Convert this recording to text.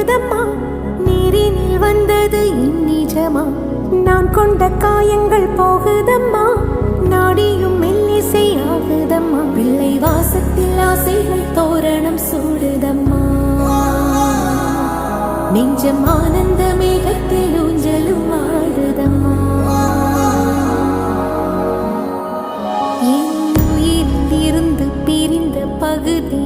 பொங்குதம்மா, நீரினில் வந்தது என் நிஜமா. நான் கொண்ட காயங்கள் போகுதம்மா, நாடியும் மெல்லிசை ஆகுதம்மா. பிள்ளை வாசத்தில் ஆசைகள் தோரணம் சூடுதம்மா, நெஞ்சம் ஆனந்த மேகத்தில் ஊஞ்சலும் ஆடுதம்மா. என் உயிரில் இருந்து பிரிந்த பகுதி